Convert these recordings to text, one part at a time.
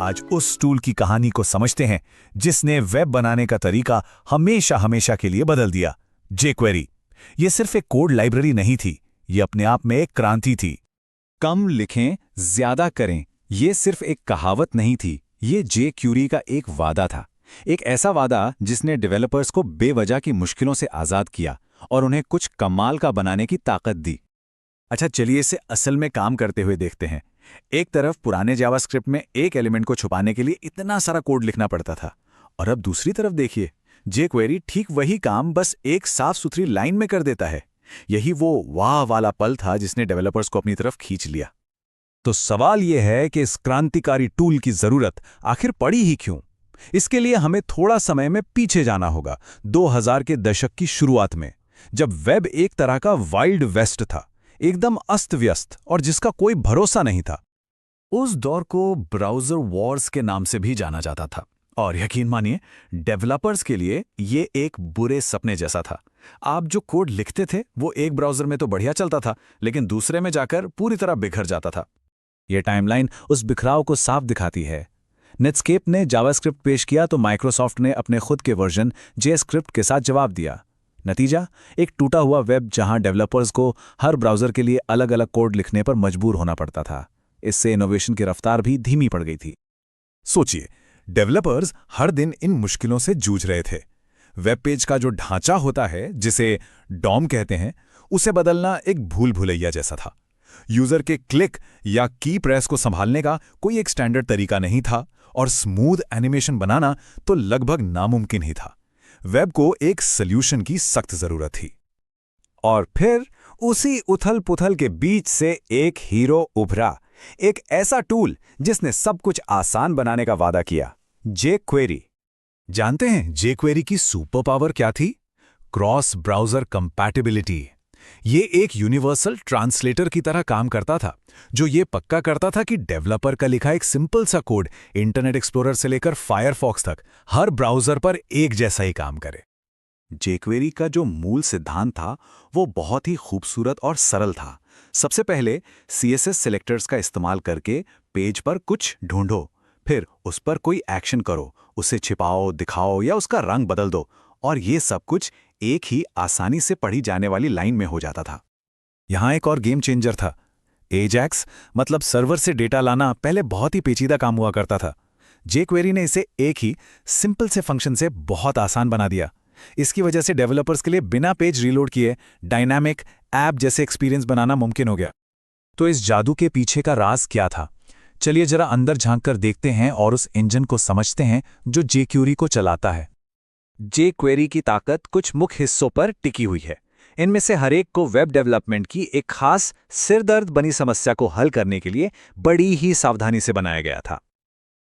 आज उस टूल की कहानी को समझते हैं जिसने वेब बनाने का तरीका हमेशा हमेशा के लिए बदल दिया, जेक्वेरी। ये सिर्फ एक कोड लाइब्रेरी नहीं थी, ये अपने आप में एक क्रांति थी। कम लिखें, ज्यादा करें, ये सिर्फ एक कहावत नहीं थी, ये जे क्यूरी का एक वादा था। एक ऐसा वादा जिसने डेवलपर्स को बेवजह की मुश्किलों से आज़ाद किया और उन्हें कुछ कमाल का बनाने की ताकत दी। अच्छा, चलिए इसे असल में काम करते हुए देखते हैं। एक तरफ पुराने जावास्क्रिप्ट में एक एलिमेंट को छुपाने के लिए इतना सारा कोड लिखना पड़ता था, और अब दूसरी तरफ देखिए, जेक्वेरी ठीक वही काम बस एक साफ सुथरी लाइन में कर देता है। यही वो वाह वाला पल था जिसने डेवलपर्स को अपनी तरफ खींच लिया। तो सवाल यह है कि इस क्रांतिकारी टूल की जरूरत आखिर पड़ी ही क्यों? इसके लिए हमें थोड़ा समय में पीछे जाना होगा, 2000 के दशक की शुरुआत में, जब वेब एक तरह का वाइल्ड वेस्ट था, एकदम अस्त व्यस्त और जिसका कोई भरोसा नहीं था। उस दौर को ब्राउज़र वॉर्स के नाम से भी जाना जाता था, और यकीन मानिए, डेवलपर्स के लिए ये एक बुरे सपने जैसा था। आप जो कोड लिखते थे वो एक ब्राउज़र में तो बढ़िया चलता था, लेकिन दूसरे में जाकर पूरी तरह बिखर जाता था। ये टाइमलाइन उस बिखराव को साफ दिखाती है। नेटस्केप ने जावास्क्रिप्ट पेश किया तो माइक्रोसॉफ्ट ने अपने खुद के वर्जन जेस्क्रिप्ट के साथ जवाब दिया। नतीजा, एक टूटा हुआ वेब जहां डेवलपर्स को हर ब्राउज़र के लिए अलग अलग कोड लिखने पर मजबूर होना पड़ता था। इससे इनोवेशन की रफ्तार भी धीमी पड़ गई थी। सोचिए, डेवलपर्स हर दिन इन मुश्किलों से जूझ रहे थे। वेब पेज का जो ढांचा होता है, जिसे डॉम कहते हैं, उसे बदलना एक भूल भुलैया जैसा था। यूजर के क्लिक या की प्रेस को संभालने का कोई एक स्टैंडर्ड तरीका नहीं था, और स्मूथ एनिमेशन बनाना तो लगभग नामुमकिन ही था। वेब को एक सॉल्यूशन की सख्त जरूरत थी। और फिर उसी उथल-पुथल के बीच से एक हीरो उभरा, एक ऐसा टूल जिसने सब कुछ आसान बनाने का वादा किया, जेक्वेरी। जानते हैं जेक्वेरी की सुपर पावर क्या थी? Cross browser compatibility. ये एक यूनिवर्सल ट्रांसलेटर की तरह काम करता था, जो ये पक्का करता था कि डेवलपर का लिखा एक सिंपल सा कोड इंटरनेट एक्सप्लोरर से लेकर फायरफॉक्स तक हर ब्राउज़र पर एक जैसा ही काम करे। जेक्वेरी का जो मूल सिद्धांत था वो बहुत ही खूबसूरत और सरल था। सबसे पहले CSS सेलेक्टर्स का इस्तेमाल करके पेज पर कुछ ढूंढो, फिर उस पर कोई एक्शन करो, उसे छिपाओ, दिखाओ या उसका रंग बदल दो, और ये सब कुछ एक ही आसानी से पढ़ी जाने वाली लाइन में हो जाता था। यहाँ एक और गेम चेंजर था, एजैक्स, मतलब सर्वर से डेटा लाना पहले बहुत ही पेचीदा काम हुआ करता था। जेक्वेरी ने इसे एक ही सिंपल से फंक्शन से बहुत आसान बना दिया। इसकी वजह से डेवलपर्स के लिए बिना पेज रीलोड किए डायनामिक ऐप जैसे एक्सपीरियंस बनाना मुमकिन हो गया। तो इस जादू के पीछे का राज क्या था? चलिए जरा अंदर झांककर देखते हैं और उस इंजन को समझते हैं जो जेक्वेरी को चलाता है। जेक्वेरी की ताकत कुछ मुख्य हिस्सों पर टिकी हुई है। इनमें से हर एक को वेब डेवलपमेंट की एक खास सिरदर्द बनी समस्या को हल करने के लिए बड़ी ही सावधानी से बनाया गया था।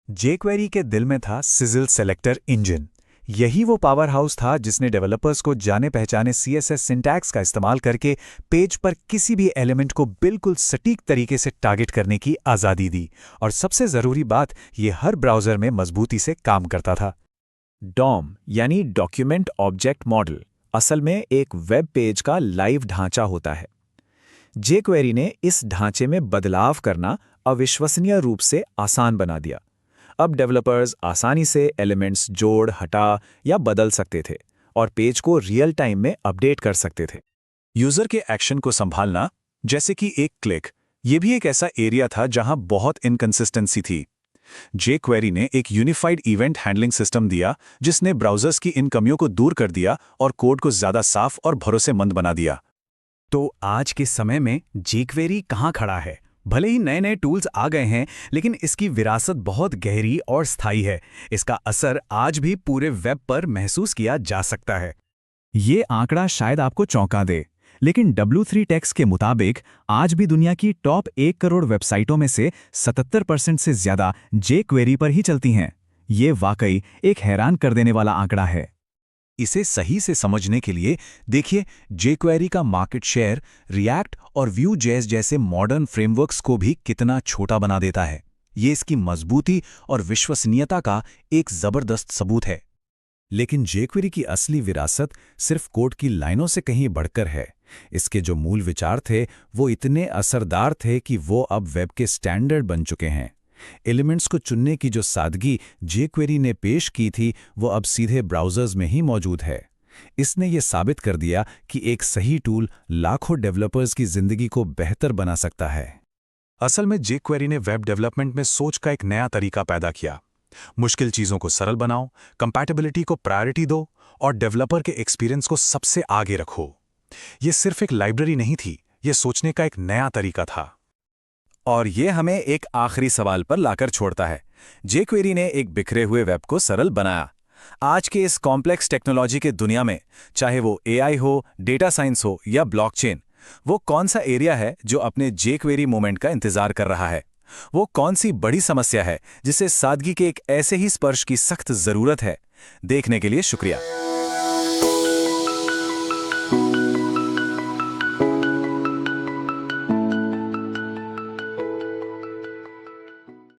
जेक्वेरी के दिल में था सिजल सेलेक्टर इंजन। यही वो पावर हाउस था जिसने डेवलपर्स को जाने पहचाने CSS सिंटैक्स का इस्तेमाल करके पेज पर किसी भी एलिमेंट को बिल्कुल सटीक तरीके से टारगेट करने की आज़ादी दी, और सबसे ज़रूरी बात, ये हर ब्राउज़र में मजबूती से काम करता था। डॉम यानी डॉक्यूमेंट ऑब्जेक्ट मॉडल असल में एक वेब पेज का लाइव ढांचा होता है। जेक्वेरी ने इस ढांचे में बदलाव करना अविश्वसनीय रूप से आसान बना दिया। अब डेवलपर्स आसानी से एलिमेंट्स जोड़, हटा या बदल सकते थे और पेज को रियल टाइम में अपडेट कर सकते थे। यूजर के एक्शन को संभालना, जैसे कि एक क्लिक, ये भी एक ऐसा एरिया था जहां बहुत इनकंसिस्टेंसी थी। जेक्वेरी ने एक यूनिफाइड इवेंट हैंडलिंग सिस्टम दिया जिसने ब्राउज़र्स की इन कमियों को दूर कर दिया और कोड को ज़्यादा साफ और भरोसेमंद बना दिया। तो आज के समय में जेक्वेरी कहाँ खड़ा है? भले ही नए नए टूल्स आ गए हैं, लेकिन इसकी विरासत बहुत गहरी और स्थायी है। इसका असर आज भी पूरे वेब पर महसूस किया जा सकता है। ये आंकड़ा शायद आपको चौंका दे, लेकिन W3Techs के मुताबिक आज भी दुनिया की टॉप 1 करोड़ वेबसाइटों में से 77% से ज्यादा जेक्वेरी पर ही चलती हैं। ये वाकई एक हैरान कर देने वाला आंकड़ा है। इसे सही से समझने के लिए देखिए जेक्वेरी का मार्केट शेयर रिएक्ट और Vue.js जैसे मॉडर्न फ्रेमवर्क्स को भी कितना छोटा बना देता है। ये इसकी मजबूती और विश्वसनीयता का एक जबरदस्त सबूत है। लेकिन जेक्वेरी की असली विरासत सिर्फ कोड की लाइनों से कहीं बढ़कर है। इसके जो मूल विचार थे वो इतने असरदार थे कि वो अब वेब के स्टैंडर्ड बन चुके हैं। एलिमेंट्स को चुनने की जो सादगी जेक्वेरी ने पेश की थी वो अब सीधे ब्राउज़र्स में ही मौजूद है। इसने ये साबित कर दिया कि एक सही टूल लाखों डेवलपर्स की ज़िंदगी को बेहतर बना सकता है। असल में जेक्वेरी ने वेब डेवलपमेंट में सोच का एक नया तरीका पैदा किया। मुश्किल चीज़ों को सरल बनाओ, कंपैटिबिलिटी को प्रायोरिटी दो और डेवलपर के एक्सपीरियंस को सबसे आगे रखो। ये सिर्फ एक लाइब्रेरी नहीं थी, ये सोचने का एक नया तरीका था। और ये हमें एक आखिरी सवाल पर लाकर छोड़ता है। जेक्वेरी ने एक बिखरे हुए वेब को सरल बनाया। आज के इस कॉम्प्लेक्स टेक्नोलॉजी के दुनिया में, चाहे वो एआई हो, डेटा साइंस हो या ब्लॉकचेन, वो कौन सा एरिया है जो अपने जेक्वेरी मोमेंट का इंतजार कर रहा है? वो कौन सी बड़ी समस्या है जिसे सादगी के एक ऐसे ही स्पर्श की सख्त जरूरत है? देखने के लिए शुक्रिया।